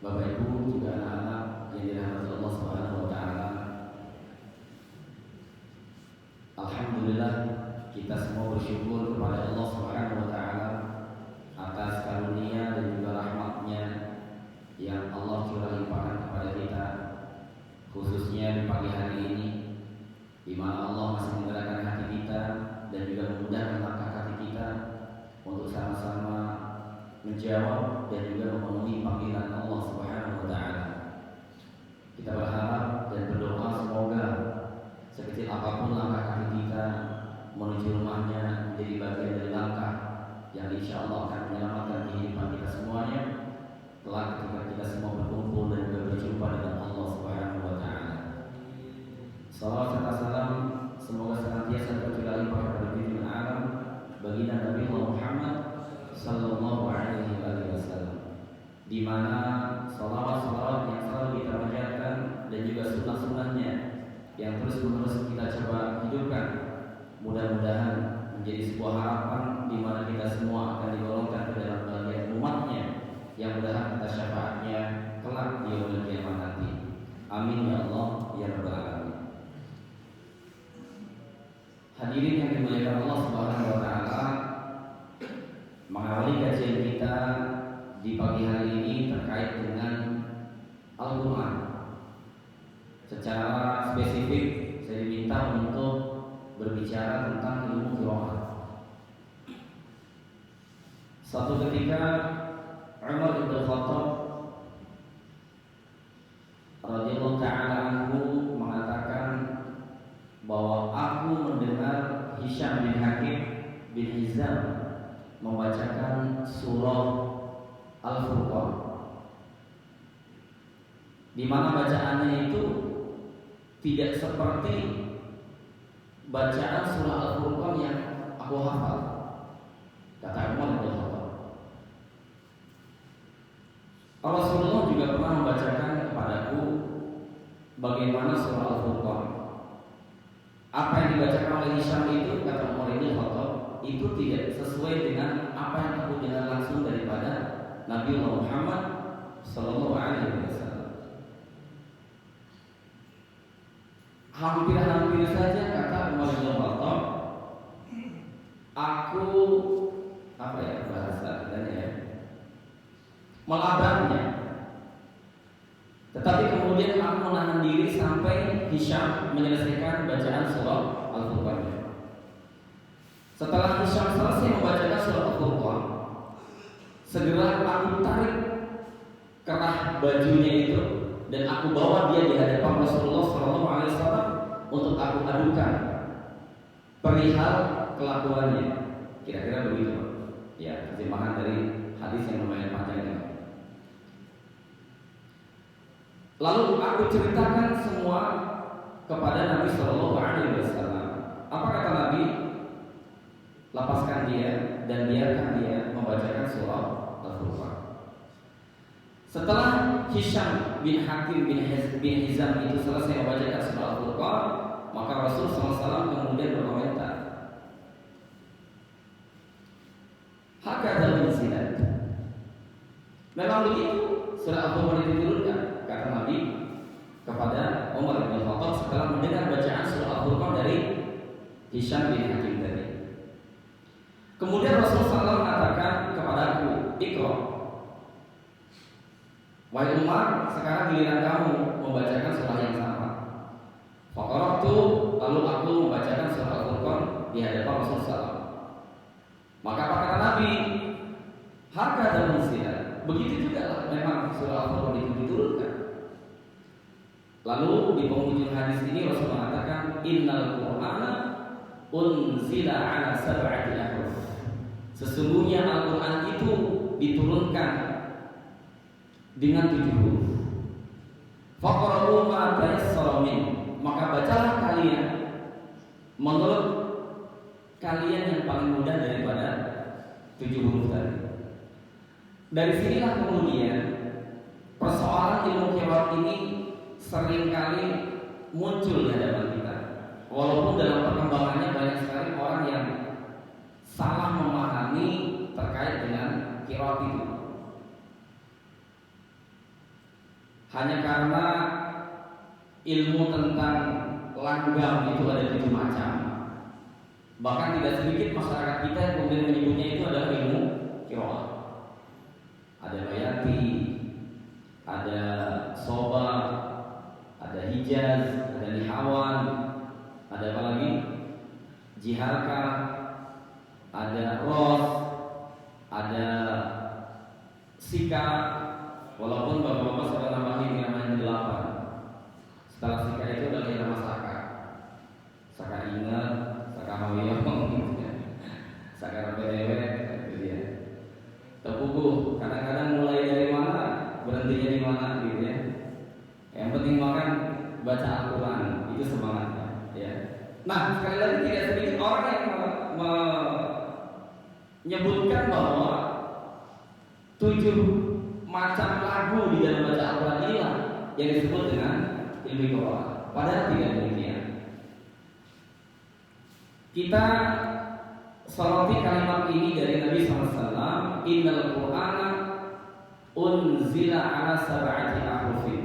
Bapak Ibu juga anak-anak yang dirahmati Allah Subhanahu wa taala. Alhamdulillah kita semua bersyukur kepada Allah Subhanahu wa taala atas karunia dan juga rahmat-Nya yang Allah curah limpahkan kepada kita, khususnya di pagi hari ini di mana Allah masih menggerakkan hati kita dan juga memudahkan langkah kaki kita untuk sama-sama menjawab dan juga memenuhi panggilan Allah Subhanahu wa taala. Kita berharap dan berdoa semoga sekecil apapun langkah kaki kita menuju rumahnya menjadi bagian dari langkah yang insya Allah akan menyelamatkan kehidupan kita semuanya kelak ketika kita semua berkumpul dan juga berjumpa dengan Allah Subhanahu wa taala. Salawat serta salam semoga senantiasa tercurah limpah kepada junjungan alam baginda Nabi Muhammad sallallahu alaihi wasallam, di mana salawat-salawat yang selalu kita panjatkan dan juga sunnah-sunnahnya yang terus-menerus kita coba hidupkan, mudah-mudahan menjadi sebuah harapan di mana kita semua akan digolongkan ke dalam bagian umatnya yang mudah kita syafaatnya kelak di yaumul kiamat nanti. Amin ya Allah ya rabbal alamin. Hadirin yang dimuliakan Allah Subhanahu wa taala, mengawali kajian kita di pagi hari ini terkait dengan Al-Quran. Secara spesifik saya diminta untuk berbicara tentang ilmu qiraat. Suatu ketika Umar bin Khattab radhiyallahu ta'ala anhu mengatakan bahwa aku mendengar Hisham bin Hakim bin Hizam membacakan surah Al-Furqan, di mana bacaannya itu tidak seperti bacaan surah Al-Furqan yang aku hafal, kata Umar bin Khattab. Rasulullah juga pernah membacakan kepadaku bagaimana surah Al-Furqan. Apa yang dibacakan oleh Hisham itu, kata Umar bin Khattab, itu tidak sesuai dengan apa yang aku dengar langsung daripada Nabi Muhammad sallallahu alaihi wasallam. Hampir-hampir saja, kata Umar bin Khattab, aku bahasa katanya melabaknya. Tetapi kemudian aku menahan diri sampai Hisham menyelesaikan bacaan surah Al-Furqan. Setelah Hisham selesai membacakan surah Al-Furqan, segera aku tarik kerah bajunya itu dan aku bawa dia di hadapan Rasulullah SAW untuk aku adukan perihal kelakuannya. Kira-kira begitu, ya, terjemahan dari hadis yang lumayan panjang ini. Lalu aku ceritakan semua kepada Nabi SAW. Apa kata Nabi? Lepaskan dia dan biarkan dia membacakan surah Al-Furqan. Setelah Hisham bin Hakim bin Hizam itu selesai membacakan surah Al-Furqan, maka Rasul SAW kemudian berkomentar, hakadzal unzilat. Memang begitu surah Al-Furqan itu diturunkan, kata Nabi kepada Umar bin Khattab setelah mendengar bacaan surah Al-Furqan dari Hisham bin Hakim tadi. Kemudian Rasulullah SAW mengatakan kepadaku, Iqra. Wahai Umar, sekarang giliran kamu membacakan surah yang sama. Faqara'tu, lalu aku membacakan surah Al-Furqan di hadapan Rasulullah SAW. Maka apa kata Nabi? Hakadzal unzilat. Begitu juga memang surah Al-Furqan itu diturunkan. Lalu di penghujung hadis ini Rasul mengatakan, Innal Qur'ana unzila ala sab'ati ahruf. Sesungguhnya Al-Quran itu diturunkan dengan 7 huruf. Faqra'u ma tayassara min. Maka bacalah kalian menurut kalian yang paling mudah daripada 7 huruf tadi. Dari sinilah kemudian persoalan ilmu qiraat ini seringkali muncul di hadapan kita. Walaupun dalam perkembangannya banyak sekali orang yang salah memahami terkait dengan qiraat itu. hanya karena ilmu tentang langgam itu ada 7 macam. Bahkan tidak sedikit masyarakat kita yang kemudian menyebutnya itu adalah ilmu qiraat. Ada bayati, ada soba, ada hijaz, ada nihawan, ada apa lagi? Jiharka, ada ros, ada sika. Walaupun bapak-bapak sudah nambahin namanya 8. Setelah sika itu adalah nama saka. Saka ingat, saka hawiong, saka rebelewet, gitu ya. Tepuguh, kadang-kadang mulai dari mana, berhentinya di mana, gitu ya. Yang penting makan, baca Al-Quran, itu semangatnya, ya. Nah, sekali lagi tidak sedikit orang yang menyebutkan bahwa 7 macam lagu di dalam baca Al-Quran inilah yang disebut dengan ilmu qiraat. Padahal tidak demikian. Kita soroti kalimat ini dari Nabi SAW. Innal Qur'ana unzila ala sab'ati ahrufin.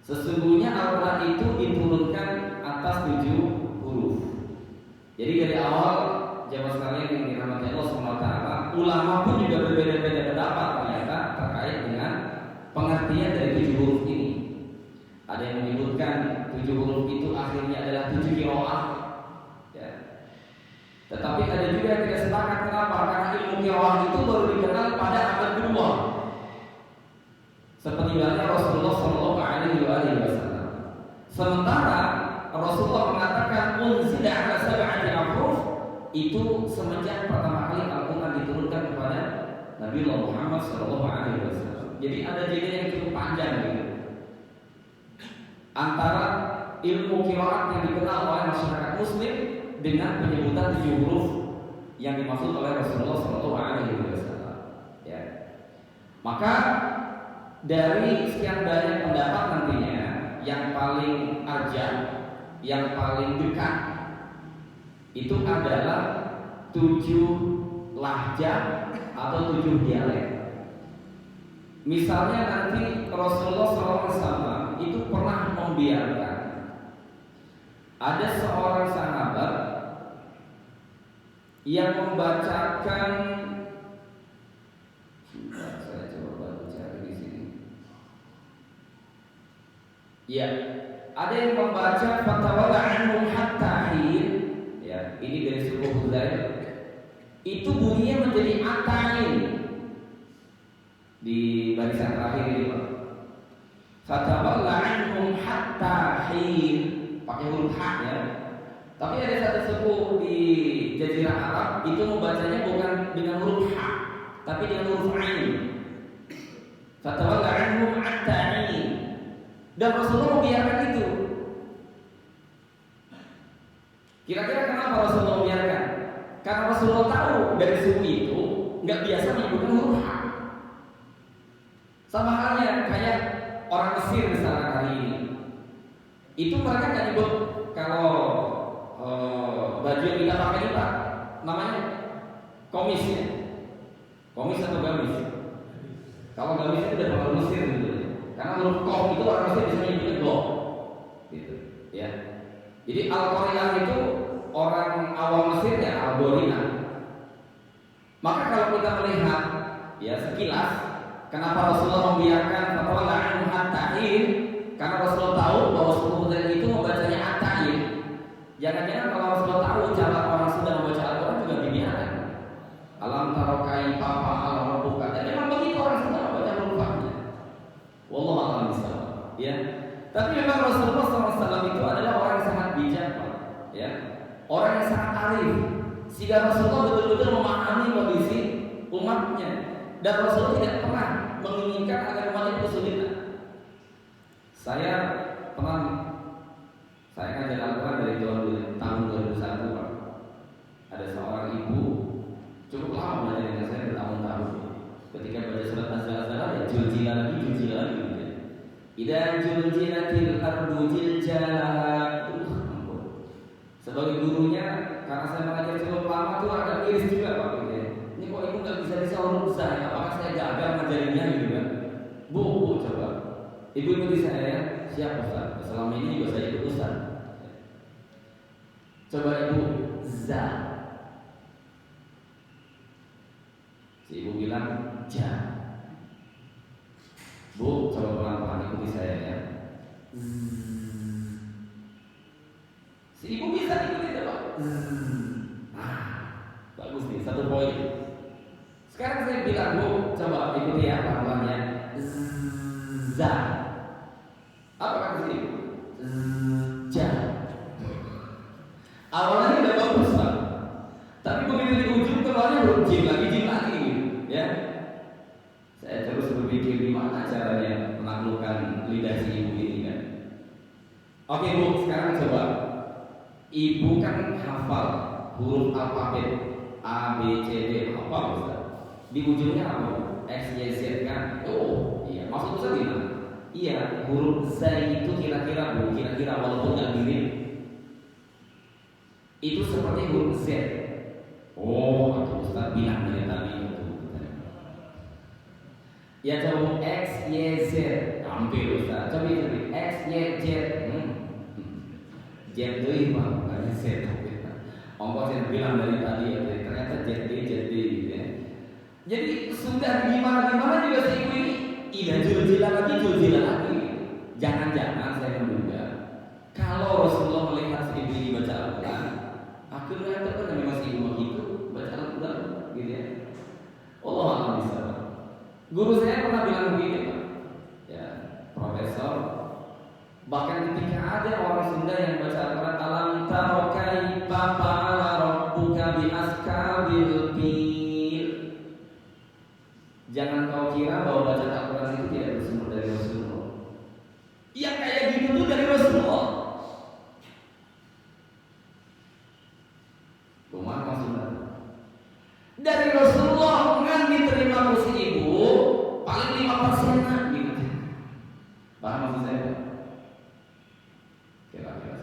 Sesungguhnya Al-Quran itu diturunkan atas 7 huruf. Jadi dari awal jamaah sekalian yang dirahmati Allah SWT, ulama pun juga berbeda-beda pendapat ternyata terkait dengan pengertian dari 7 huruf ini. Ada yang menyebutkan 7 huruf itu akhirnya adalah 7 qiraat. Ya. Tetapi ada juga yang tidak sepakat. Kenapa? Karena ilmu qiraat itu baru dikenal pada abad kedua. Seperti halnya Rasulullah SAW. Sementara Rasulullah mengatakan unzila ala sab'ati ahruf itu semenjak pertama kali Al-Quran diturunkan kepada Nabi Muhammad SAW. Jadi ada jeda yang cukup panjang gitu, antara ilmu qiraat yang dikenal oleh masyarakat Muslim dengan penyebutan 7 huruf yang dimaksud oleh Rasulullah SAW. Ya. Maka dari sekian banyak pendapat nantinya yang paling arjah, yang paling dekat itu adalah 7 lahjah atau 7 dialek. Misalnya nanti Rasulullah SAW itu pernah membiarkan ada seorang sahabat yang membacakan, saya coba baca di sini. Ya, ada yang membaca fatawalla anhum hatta hin. Ya, ini dari suku Huzail. Itu bunyinya menjadi atain di barisan terakhir ini, Pak. Fatawalla anhum hatta hin, pakai huruf H ya. Tapi ada satu suku di Jazirah Arab itu membacanya bukan dengan huruf H, tapi dengan huruf Ain. Fatawalla anhum hatta hin. Dan Rasulullah membiarkan itu. Kira-kira kenapa Rasulullah membiarkan? Karena Rasulullah tahu dari suku itu nggak biasa menyebutkan huruf H. Sama halnya kayak orang Mesir misalnya hari ini, itu mereka nggak nyebut kalau baju yang kita pakai ini Pak, namanya komis ya, komis atau gamis. Kalau gamis itu dari orang Mesir gitu, karena huruf kof itu orang Mesir bisa menyebutnya go, gitu, ya. Jadi Al-Qari'ah itu orang awam Mesir ya Al-Borina. Maka kalau kita melihat ya sekilas, kenapa Rasulullah membiarkan fatwalla anhum hatta hin? Karena Rasulullah tahu bahwa suku Huzail itu membacanya atain. Jangan-jangan kalau Rasulullah tahu cara orang sudah membaca Al-Quran juga dibiarkan. Alam taro kaifa fa'ala rabbuka. Dan memang begitu orang sudah membaca hurufnya. Wallahu a'lam bishawab. Ya. Tapi memang Rasulullah SAW itu adalah orang yang sangat bijak, Pak. Ya. Orang yang sangat arif. Sehingga Rasulullah betul-betul memahami kondisi umatnya. Dan Rasulullah tidak pernah menginginkan agar umatnya kesulitan. Saya ngajar Al-Quran dari tahun 2001, Pak. Ada seorang ibu cukup lama belajar dengan saya bertahun-tahun. Ketika baca surat Az-Zalzalah ya juljila lagi gitu ya. Idza juljilatil ardu jiljalaha. Sebagai gurunya, karena saya mengajar cukup lama tuh agak miris juga Pak. Ini kok ibu nggak bisa huruf saya? Apakah saya gagal ngajarinnya gitu kan? Bu coba. Ibu ikuti saya ya. Siap Ustaz. Selama ini juga saya ikut Ustaz. Coba ibu za. Si ibu bilang ja. Bu, coba pelan-pelan ikuti saya ya. Si ibu bisa ikuti coba. Bagus nih, 1 poin. Sekarang saya bilang Bu, coba ikuti ya pelan-pelannya. Za. Apa kata si ibu? Ja. Awalnya udah bagus Pak, tapi begitu di ujung keluarnya belum jim lagi gitu, ya. Saya terus berpikir gimana caranya menaklukkan lidah si ibu ini kan. Oke Bu, sekarang coba. Ibu kan hafal huruf alfabet A, B, C, D, hafal Ustaz. Di ujungnya apa? X, Y, Z kan? Oh iya, maksud Ustaz gimana? Iya, huruf Z itu kira-kira Bu, kira-kira walaupun nggak mirip, itu seperti huruf Z. Oh, atau Ustaz bilang dari tadi itu. Ya coba X, Y, Z. Hampir Ustaz. Coba X, Y, Z. Z doi Pak, bukan Z. Ongkos yang bilang dari tadi ya, ternyata Z gitu ya. Jadi sudah gimana juga si ibu ini ida jujila lagi. Jangan-jangan saya menduga kalau Rasulullah melihat si ibu ini baca Al-Quran, akhirnya kan memang si ibu itu baca Al-Quran gitu ya. Allah akan bisa. Guru saya pernah bilang begini Pak, ya profesor. Bahkan ketika ada orang Sunda yang baca Al-Quran, alam taro kaifa fa'ala rabbuka bi ashabil fil. Jangan kau kira bahwa baca Al-Quran itu tidak bersumber dari Rasulullah. Yang kayak gitu tuh dari Rasulullah. Kumar maksudnya dari Rasulullah ngan diterima kursi ibu paling 5% gitu. Paham maksud saya? Kira-kira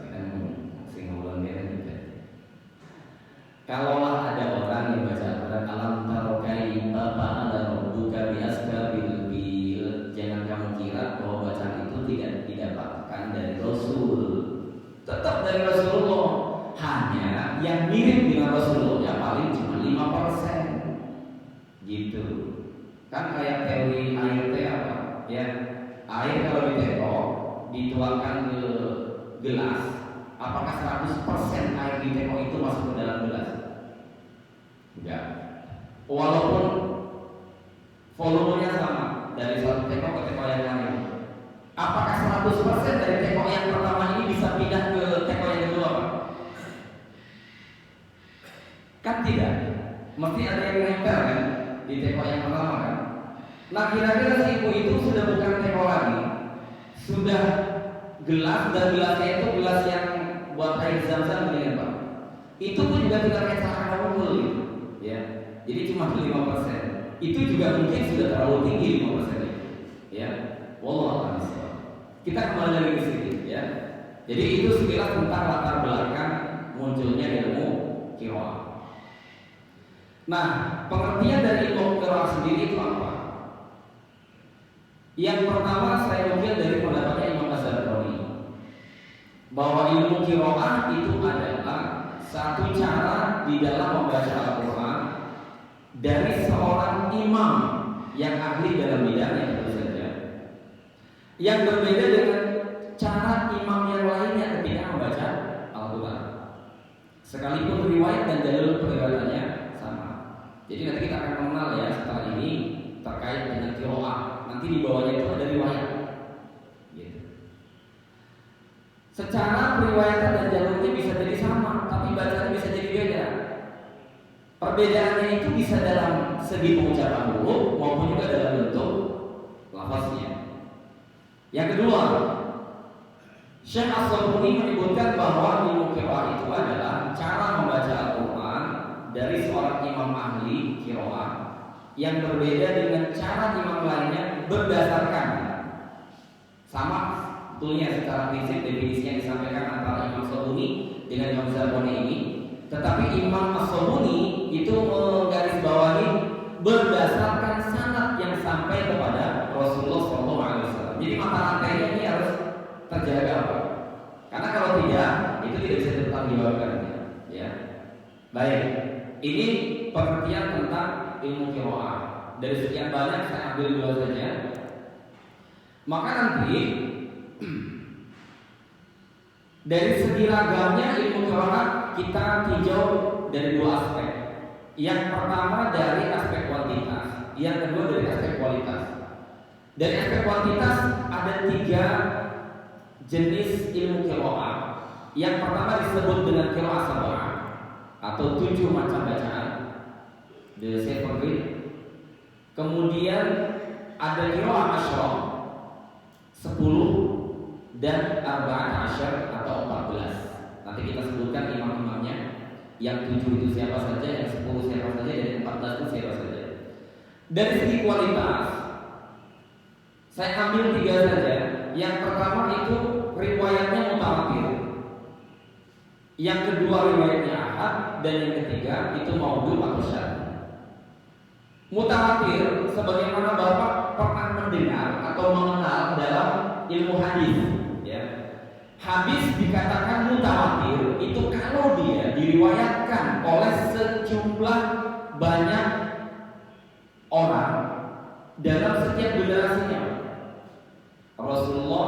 sing ngulang dia gitu. Kalaulah ada orang yang baca Al-Quran alam taro kaifa fa'ala rabbuka bi ashabil fil, jangan kamu kira bahwa bacaan itu tidak didapatkan dari Rasul. Tetap dari Rasulullah. Hanya yang mirip dengan Rasulullah ya paling cuma 5%. Gitu. Kan kayak teori air teh apa? Ya, air kalau ditengok dituangkan ke gelas, apakah 100% air di teko itu masuk ke dalam gelas? Enggak. Walaupun volumenya sama dari satu teko ke teko yang lain, apakah 100% dari teko yang pertama ini bisa pindah ke teko yang kedua Pak? Kan tidak. Mesti ada yang nempel kan di teko yang pertama kan. Nah kira-kira si ibu itu sudah bukan teko lagi, sudah gelas, dan gelasnya itu gelas yang buat air zam-zam dengan Pak. Itu pun juga tidak kayak cakaran unggul gitu, ya. Jadi cuma 5%. Itu juga mungkin sudah terlalu tinggi 5% itu, ya. Wallahu a'lam. Kita kembali lagi ke sini, ya. Jadi itu sekilas tentang latar belakang munculnya ilmu qiraah. Nah, pengertian dari ilmu qiraah sendiri itu apa? Yang pertama saya nukil dari pendapatnya Imam Az-Zarqani bahwa ilmu qiraah itu adalah satu cara di dalam membaca Al-Quran dari seorang imam yang ahli dalam bidangnya tentu saja, yang berbeda dengan cara imam yang lainnya ketika membaca Al-Quran, sekalipun riwayat dan dalil periwayatannya sama. Jadi nanti kita akan mengenal ya setelah ini terkait dengan qiraah. Nanti di bawahnya itu ada riwayat. Gitu. Secara periwayatan dan jalurnya bisa jadi sama, tapi bacanya bisa jadi beda. Perbedaannya itu bisa dalam segi pengucapan huruf maupun juga dalam bentuk lafaznya. Yang kedua, Syekh As-Sabuni menyebutkan bahwa ilmu qiraah itu adalah cara membaca Al-Quran dari seorang imam ahli qiraah yang berbeda dengan cara imam lainnya berdasarkan sama betulnya secara prinsip definisinya disampaikan antara Imam Sabuni dengan Imam Zarqani ini, tetapi Imam As-Sabuni itu menggarisbawahi berdasarkan sanad yang sampai kepada Rasulullah SAW. Jadi mata rantai diperjualkan, ya. Baik, ini pengertian tentang ilmu qiraah. Dari sekian banyak saya ambil dua saja. Maka nanti dari segi ragamnya ilmu qiraah kita tinjau dari dua aspek. Yang pertama dari aspek kuantitas, yang kedua dari aspek kualitas. Dari aspek kuantitas ada 3 jenis ilmu qiraah. Yang pertama disebut dengan qiraah sab'ah atau 7 macam bacaan, the 7 read. Kemudian ada qiraah asyrah 10 dan arba'at asyar atau 14. Nanti kita sebutkan imam-imamnya. Yang 7 itu siapa saja, yang 10 siapa saja, dan 14 itu siapa saja. Dari segi kualitas saya ambil 3 saja. Yang pertama itu riwayatnya mutawatir. Yang kedua riwayatnya ahad, dan yang ketiga itu maudhu atau syadz. Mutawatir sebagaimana Bapak pernah mendengar atau mengenal dalam ilmu hadis, ya. Hadis dikatakan mutawatir itu kalau dia diriwayatkan oleh sejumlah banyak orang dalam setiap generasinya. Rasulullah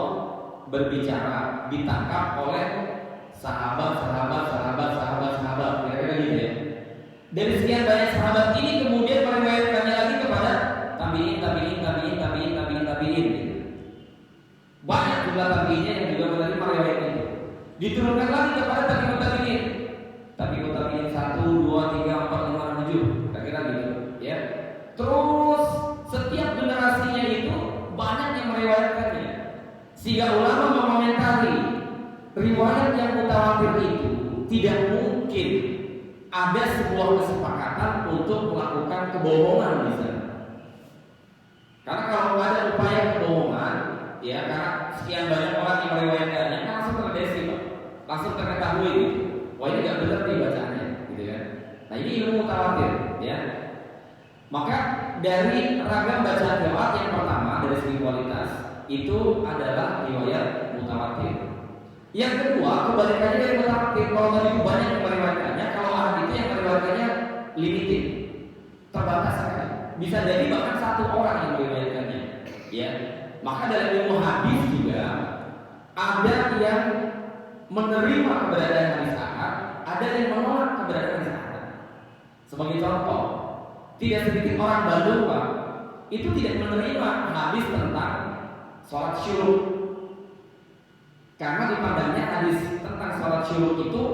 berbicara ditangkap oleh sahabat, kira-kira gitu ya. Dari sekian banyak sahabat ini kemudian meriwayatkannya lagi kepada tabi'in gitu. Banyak jumlah tabi'innya yang juga menerima riwayat itu. Diturunkan lagi kepada tabi'in. Tabi'in 1, 2, 3, 4, 5, 6, 7, kira-kira gitu, ya. Terus setiap generasinya itu banyak yang meriwayatkannya. Sehingga ulama mengomentari riwayat yang mutawatir itu tidak mungkin ada sebuah kesepakatan untuk melakukan kebohongan di sana. Karena kalau ada upaya kebohongan, ya, karena sekian banyak orang yang meriwayatkannya, kan langsung terdeteksi, Pak. Langsung terketahui gitu. Wah, ini nggak benar nih bacaannya, gitu kan. Nah, ini ilmu mutawatir, ya. Maka dari ragam bacaan qiraat yang pertama dari segi kualitas itu adalah riwayat mutawatir. Yang kedua, kebalikannya dari mutawatir. Kalau tadi itu banyak yang meriwayatkannya, kalau ahad itu yang meriwayatkannya limited, terbatas sekali. Bisa jadi bahkan 1 orang yang meriwayatkannya, ya. Maka dalam ilmu hadis juga ada yang menerima keberadaan hadis ahad, ada yang menolak keberadaan hadis ahad. Sebagai contoh, tidak sedikit orang Bandung, Pak, itu tidak menerima hadis tentang sholat syuruk. Karena dipandangnya hadis tentang sholat syuruk itu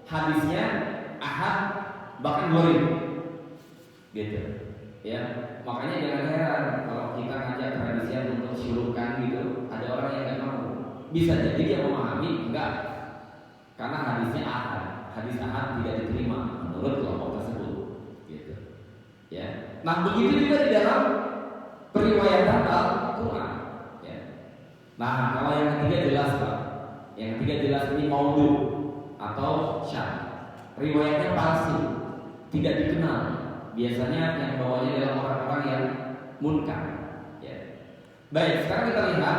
hadisnya ahad, bahkan gharib, gitu, ya. Makanya jangan heran kalau kita ngajak tradisi untuk syurukan gitu, ada orang yang nggak mau. Bisa jadi dia memahami enggak, karena hadisnya ahad. Hadis ahad tidak diterima menurut kelompok tersebut, gitu, ya. Nah, begitu juga di dalam periwayatan Al-Quran, ya. Nah, kalau yang ketiga jelas, Pak. Yang ketiga jelas ini maudhu atau syadz. Riwayatnya palsu, tidak dikenal. Biasanya yang bawanya adalah orang-orang yang munkar, ya. Baik, sekarang kita lihat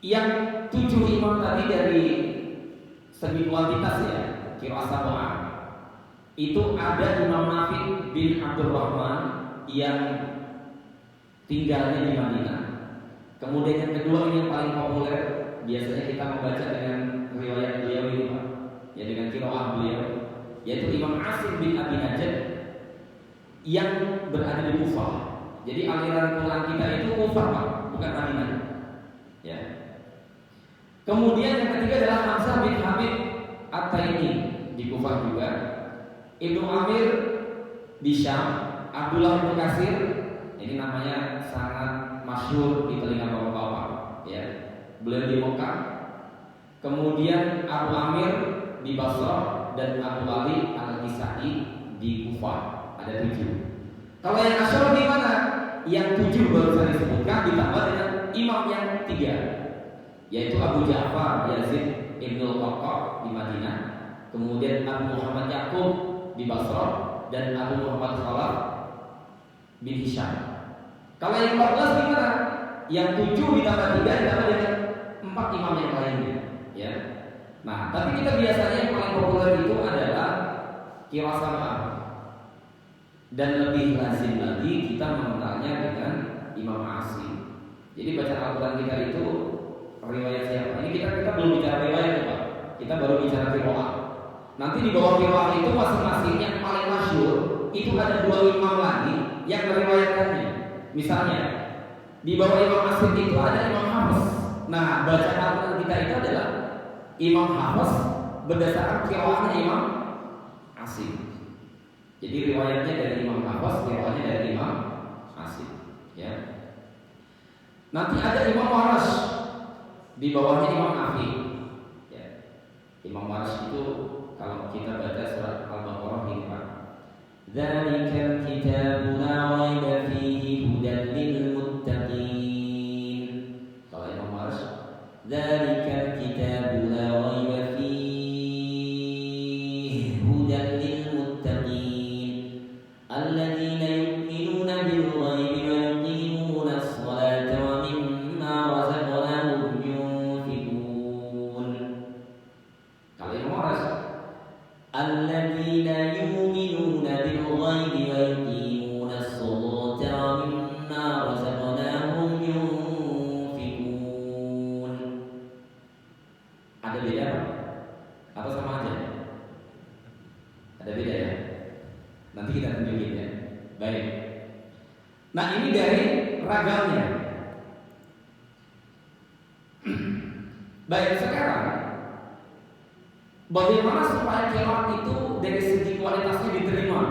yang 7 imam tadi dari segi kuantitas, ya, qiraah sab'ah. Itu ada Imam Nafi bin Abdurrahman yang tinggalnya di Madinah. Kemudian yang kedua ini yang paling populer, biasanya kita membaca dengan riwayat beliau ini, Pak, ya, dengan qiraah beliau, yaitu Imam Asim bin Abi Najjar yang berada di Kufah. Jadi aliran Quran kita itu Kufah, Pak, bukan Madinah, ya. Kemudian yang ketiga adalah Hamzah bin Hamid At-Taimi di Kufah juga. Ibnu Amir di Syam, Abdullah bin Kasir, ini namanya sangat masyhur di telinga bapak-bapak, ya. Beliau di Mekah. Kemudian Abu Amir di Basrah dan Abu Ali Al-Kisai di Kufah. Ada 7. Kalau yang asyara di mana? Yang 7 baru saya disebutkan ditambah dengan imam yang 3, yaitu Abu Ja'far Yazid Ibnu Qaqqah di Madinah, kemudian Abu Muhammad Yaqub di Basrah, dan Abu Muhammad Khalaf bin Hisham. Kalau yang 14 gimana? Yang 7 ditambah 3 ditambah dengan 4 imam yang lainnya, ya. Nah, tapi kita biasanya yang paling populer itu adalah qiraah sab'ah. Dan lebih lazim lagi kita mengenalnya dengan Imam Asim. Jadi bacaan Al-Quran kita itu riwayat siapa? Ini kita belum bicara riwayat, Pak. Kita baru bicara qiraah. Nanti di bawah qiraah itu masing-masing yang paling masyhur itu ada 2 imam lagi yang meriwayatkannya. Misalnya di bawah Imam Asim itu ada Imam Hafiz. Nah, bacaan Al-Quran kita itu adalah Imam Hafiz berdasarkan qiraahnya Imam Asim. Jadi riwayatnya dari Imam Hafiz, qiraahnya dari Imam Asim. Ya. Nanti ada Imam Warash di bawahnya Imam Nafi. Ya. Imam Warash itu kalau kita baca surat Al-Baqarah ini Pak. Dzalikal kitabu la raiba fihi hudan lil muttaqin. Kalau Imam Warash, dzalikal kitabu la raiba fihi hudan lil muttaqin alladzina yu'minuna bil ghaibi wa yuqimuna as-salata wa mimma razaqnahum yunfiqun. Kalau Imam Warash, alladzina yu'minuna bil ghaibi wa yuqimuna as-salata wa mimma razaqnahum yunfiqun. Ada beda atau sama aja? Ada beda ya? Nanti kita tunjukin ya. Baik. Nah, ini dari ragamnya. Baik, sekarang bagaimana supaya qiraat itu dari segi kualitasnya diterima?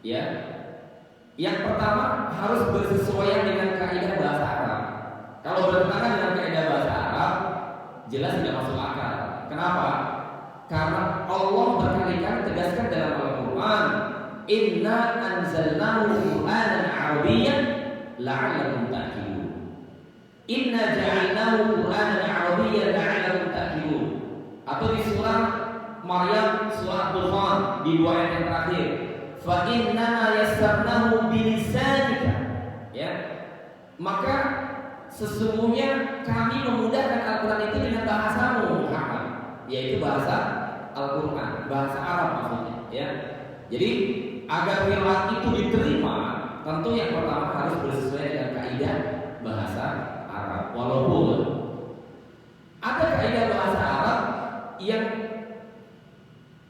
Ya. Yang pertama harus bersesuaian dengan kaidah bahasa Arab. Kalau bertentangan dengan kaidah bahasa Arab, jelas tidak masuk akal. Kenapa? Karena Allah berkali-kali tegaskan dalam Al-Quran, Inna anzalnahu Qur'anan Arabiyyan la'allakum ta'qilun. Inna ja'alnahu Qur'anan Arabiyyan la'allakum ta'qilun. Atau di surah Maryam, surah Dukhan di 2 ayat yang terakhir, fa inna yassarnahu bilisanika. Ya. Maka sesungguhnya kami memudahkan Al-Quran itu dengan bahasamu Muhammad, yaitu bahasa Al-Quran, bahasa Arab maksudnya. Ya. Jadi agar qiraat itu diterima, tentu yang pertama harus bersesuaian dengan kaidah bahasa Arab. Walaupun ada kaidah bahasa Arab yang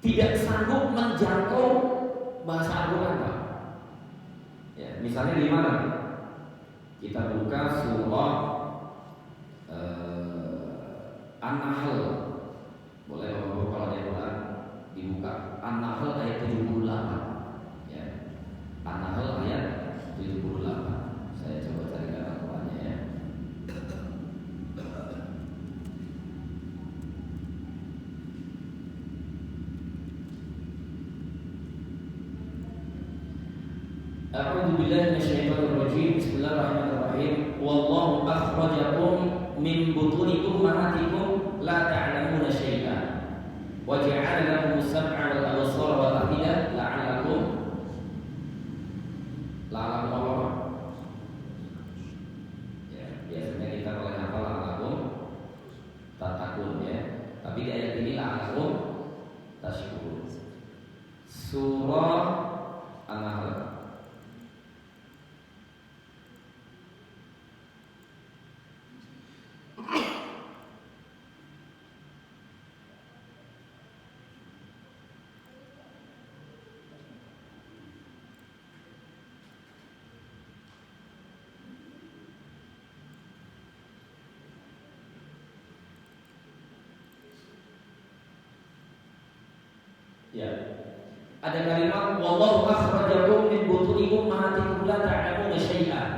tidak sanggup menjangkau bahasa Al-Quran, Pak. Ya, misalnya di mana? Kita buka surah An-Nahl. Boleh Bapak kalau ada Quran dibuka An-Nahl ayat 78. Ya. An-Nahl ayat 78. Saya coba cari kata Qurannya ya. A'udzu billahi minasyaitonir rajim. Bismillahirrahmanirrahim. Wallahu akhrajakum min butuni ummahatikum la ta'lamuna syai'an wa ja'ala lakum as-sam'a wal absara wal afida la'allakum apa? Ya, biasanya kita kalau hafal la'allakum tatakun ya. Tapi di ayat ini la'allakum tashkurun. Surah An-Nahl. Ya. Ada kalimat wallahu akhrajakum min butuni ummahatikum la ta'lamuna syai'an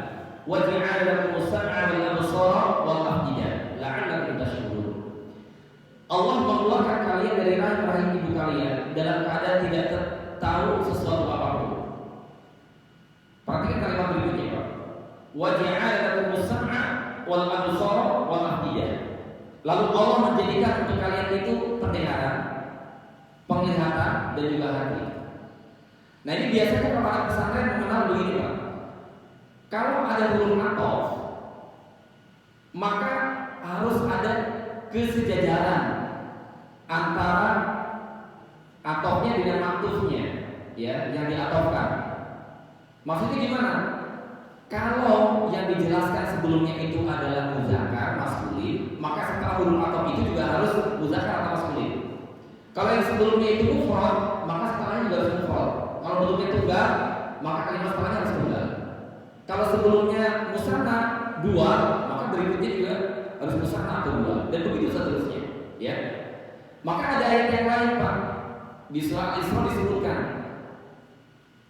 wa ja'ala lakum as-sam'a wal absara wal afida la'allakum tashkurun. Allah mengeluarkan kalian dari rahim ibu kalian dalam keadaan tidak tahu sesuatu apapun. Perhatikan kalimat berikutnya, Pak. Wa ja'ala lakum as-sam'a wal absara wal afida. Lalu Allah menjadikan untuk kalian itu pendengaran, penglihatan dan juga hati. Nah, ini biasanya kalau anak pesantren mengenal begini, Pak. Kalau ada huruf athof, maka harus ada kesejajaran antara atofnya dengan maktufnya, ya, yang diatofkan. Maksudnya gimana? Kalau yang dijelaskan sebelumnya itu adalah muzakkar maskulin, maka setelah huruf atof itu juga harus muzakkar atau maskulin. Kalau yang sebelumnya itu mufrad, maka setelahnya juga harus mufrad. Kalau bentuknya tunggal, maka kalimat setelahnya harus tunggal. Kalau sebelumnya musanna dua, maka berikutnya juga harus musanna atau dua, dan begitu seterusnya, ya. Maka ada ayat yang lain, Pak. Di surah Al-Isra disebutkan,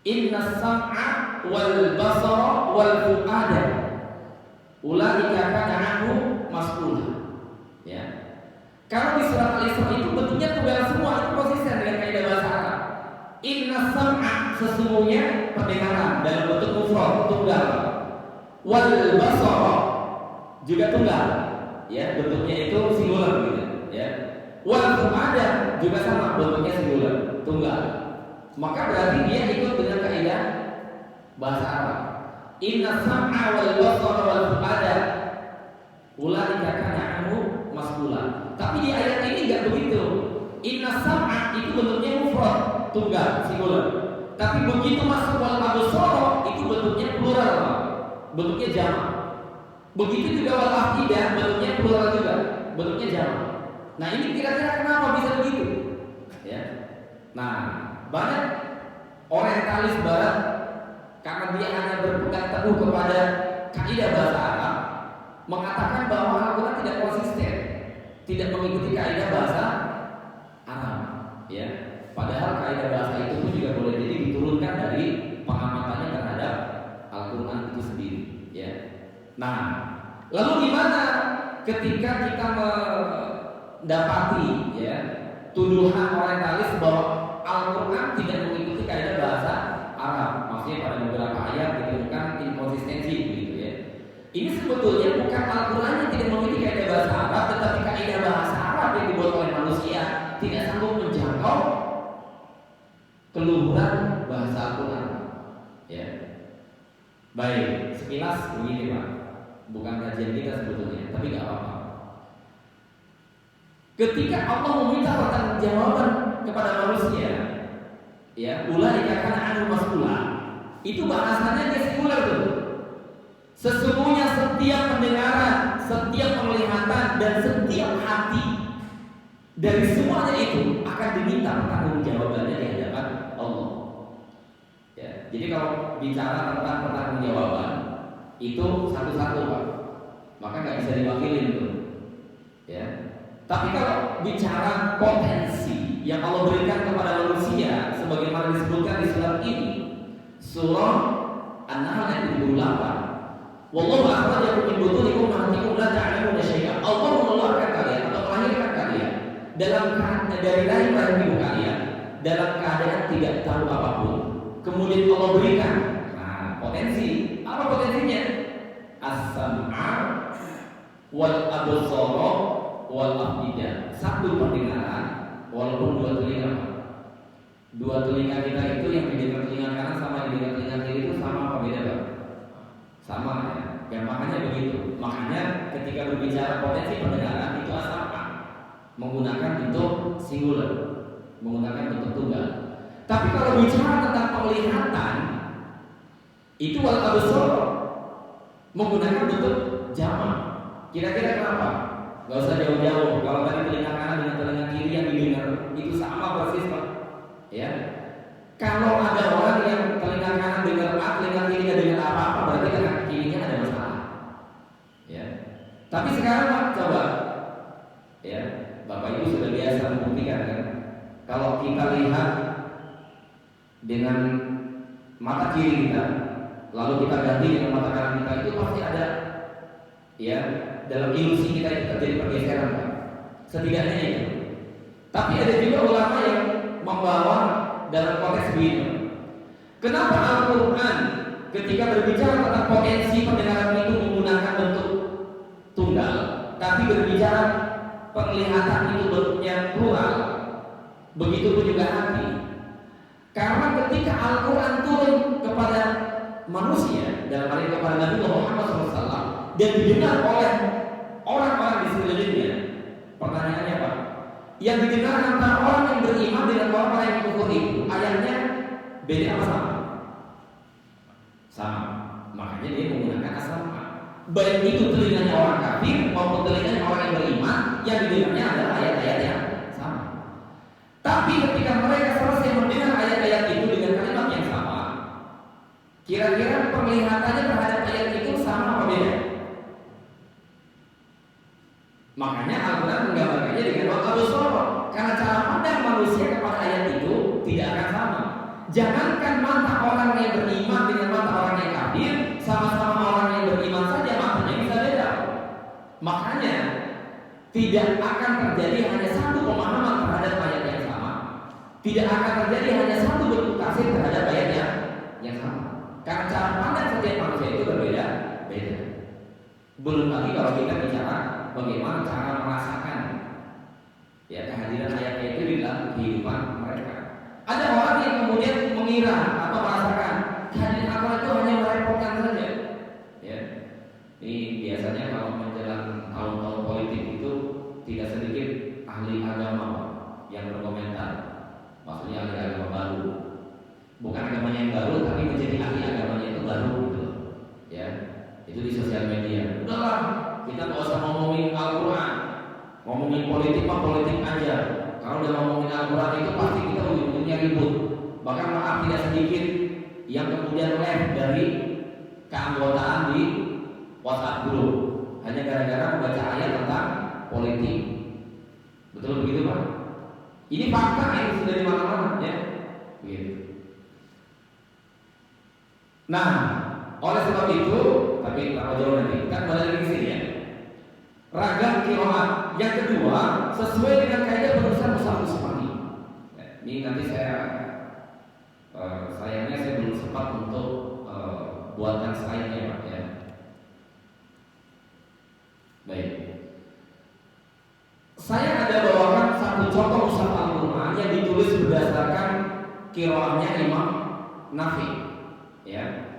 Inna sam'a wal basara wal fu'ada ulaika kana anhu mas'ula. Ya. Kalau di surat Al-Isra itu bentuknya tunggal semua, itu konsisten dengan kaidah bahasa Arab. Inna sam'a, sesungguhnya pendengaran dalam bentuk mufrad tunggal. Wal basara juga tunggal. Ya, bentuknya itu singular gitu, ya. Wal fu'ada juga sama, bentuknya singular, tunggal. Maka berarti dia ikut dengan kaidah bahasa Arab. Inna sam'a wal basara wal fu'ada ulaika kana anhu mas'ula. Tapi di ayat ini enggak begitu. Inna sam'a itu bentuknya mufrad, tunggal, singular. Tapi begitu masuk wal absara itu bentuknya plural, bentuknya jamak. Begitu juga wal afidah bentuknya plural juga, bentuknya jamak. Nah, ini kira-kira kenapa bisa begitu? Ya. Nah, banyak orientalis barat karena dia hanya berpegang teguh kepada kaidah bahasa Arab, mengatakan bahwa Al-Quran tidak konsisten, tidak mengikuti kaidah bahasa Arab, ya. Padahal kaidah bahasa itu pun juga boleh jadi diturunkan dari pengamatannya terhadap Al-Quran itu sendiri, ya. Nah, lalu gimana ketika kita mendapati, ya, tuduhan orientalis bahwa Al-Quran tidak mengikuti kaidah bahasa Arab, maksudnya pada beberapa ayat ditemukan inkonsistensi, begitu, ya. Ini sebetulnya bukan Al-Quran yang tidak mengikuti kaidah bahasa Arab, tetapi kaidah bahasa Arab yang dibuat oleh manusia tidak sanggup menjangkau keluhuran bahasa Al-Quran, ya. Baik, sekilas begini, Pak. Bukan kajian kita sebetulnya, tapi nggak apa-apa. Ketika Allah meminta pertanggungjawaban kepada manusia, ya, ulaika kana anhu mas'ula, itu bahasanya dia singular tuh. Sesungguhnya setiap pendengaran, setiap penglihatan, dan setiap hati dari semuanya itu akan diminta pertanggungjawabannya di hadapan Allah. Ya, jadi kalau bicara tentang pertanggungjawaban itu satu-satu, Pak, maka nggak bisa diwakilin tuh, ya. Tapi kalau bicara potensi yang Allah berikan kepada manusia, sebagaimana disebutkan di surat ini, surah An-Nahl ayat 78, wallahu akhrajakum min butuni ummahatikum la ta'lamuna syai'an. Allah mengeluarkan kalian atau melahirkan kalian dari rahim ibu kalian dalam keadaan tidak tahu apapun. Kemudian Allah berikan, nah, potensi. Apa potensinya? As-sam'a wal absara wal afidah. Satu pendengaran, walaupun dua telinga. Dua telinga kita itu yang didengar telinga kanan sama yang didengar telinga kiri itu sama apa beda, Pak? Sama, ya. Gampangnya begitu. Makanya ketika berbicara potensi pendengaran itu as-sam'a menggunakan bentuk singular, menggunakan bentuk tunggal. Tapi kalau bicara tentang penglihatan itu wal absara menggunakan bentuk jamak. Kira-kira kenapa? Gak usah jauh-jauh. Kalau tadi telinga kanan dengan telinga kiri yang didengar itu sama persis, Pak. Ya. Kalau ada orang yang telinga kanan dengar A, telinga kiri nggak dengar apa-apa, berarti telinga kirinya ada masalah. Ya. Tapi sekarang, Pak, coba, ya, Bapak Ibu sudah biasa membuktikan, kan? Kalau kita lihat dengan mata kiri kita, lalu kita ganti dengan mata kanan kita, itu pasti ada, ya, dalam ilusi kita itu terjadi pergeseran, Pak. Setidaknya itu. Tapi ada juga ulama yang membawa dalam konteks begini. Kenapa Al-Quran ketika berbicara tentang potensi pendengaran itu menggunakan bentuk tunggal, tapi berbicara penglihatan itu bentuknya plural? Begitupun juga hati. Karena ketika Al-Quran turun kepada manusia, dalam hal ini kepada Nabi Muhammad SAW, dan didengar oleh orang-orang di sekelilingnya, pertanyaannya apa? Yang didengar antara orang yang beriman dengan orang yang kufur itu ayatnya beda apa sama? Sama. Makanya dia menggunakan as-sama. Baik itu telinganya orang kafir maupun telinganya orang yang beriman, yang didengarnya adalah ayat-ayat yang sama. Tapi ketika mereka selesai mendengar ayat-ayat itu dengan kalimat yang sama, kira-kira penglihatannya terhadap ayat itu sama apa beda? Makanya Al-Quran menggambarkannya dengan al-absar, karena cara pandang manusia kepada ayat itu tidak akan sama. Jangankan mata orang yang beriman dengan mata orang yang kafir, sama-sama orang yang beriman saja matanya bisa beda. Makanya tidak akan terjadi hanya satu pemahaman terhadap ayat yang sama. Tidak akan terjadi hanya satu bentuk tafsir terhadap ayat yang sama. Karena cara pandang setiap manusia itu berbeda-beda. Belum lagi kalau kita bicara bagaimana cara merasakan ya kehadiran ayat itu di dalam kehidupan mereka. Ada orang yang kemudian mengira atau merasakan kehadiran Al-Quran itu hanya merepotkan saja. Ya, ini biasanya kalau menjelang tahun-tahun politik itu tidak sedikit ahli agama yang berkomentar. Maksudnya ahli agama baru, bukan agamanya yang baru, tapi menjadi ahli agamanya itu baru gitu. Ya, itu di sosial media. Udahlah, kita nggak usah ngomongin Al-Quran, ngomongin politik mah politik aja. Kalau udah ngomongin Al-Quran itu pasti kita ujung-ujungnya ribut. Bahkan maaf tidak sedikit yang kemudian left dari keanggotaan di WhatsApp group hanya gara-gara membaca ayat tentang politik. Betul begitu Pak? Ini fakta yang sudah di mana-mana ya. Begitu. Nah, oleh sebab itu, tapi tak jauh nanti, kan balik lagi sini ya. Ragam qiraat. Yang kedua, sesuai dengan kaidah penulisan mushaf Usmani. Ini nanti sayangnya saya belum sempat untuk buatkan slide-nya Pak ya. Baik. Saya ada bawakan satu contoh mushaf Al-Quran yang ditulis berdasarkan qiraatnya Imam Nafi. Ya.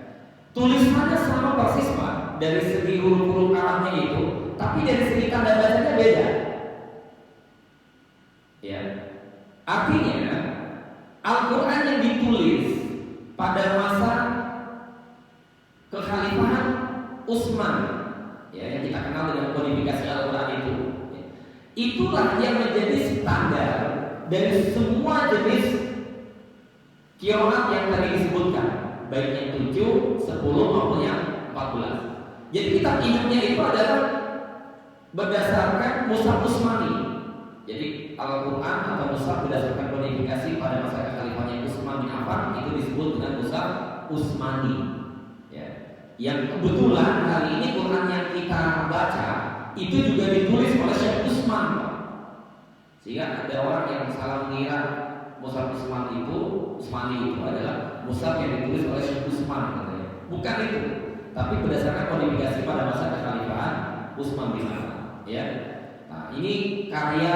Tulisannya sama persis Pak, dari segi huruf-huruf Arabnya itu, tapi dari segi tanda bacanya beda. Ya. Artinya Al-Quran yang ditulis pada masa kekhalifahan Utsman, ya, yang kita kenal dengan kodifikasi Al-Quran itu, ya, itulah yang menjadi standar dari semua jenis qiraat yang tadi disebutkan, baik yang 7, 10 maupun yang 14. Jadi kitab induknya itu adalah berdasarkan mushaf Utsmani. Jadi Al-Quran atau mushaf berdasarkan kodifikasi pada masa kekhalifahannya Utsman bin Affan itu disebut dengan mushaf Utsmani. Ya. Yang kebetulan hari ini Quran yang kita baca itu juga ditulis oleh Syekh Utsman. Sehingga ada orang yang salah mengira mushaf Utsmani itu adalah mushaf yang ditulis oleh Syekh Utsman katanya. Bukan itu, tapi berdasarkan kodifikasi pada masa kekhalifahan Utsman bin Affan. Ya. Nah, ini karya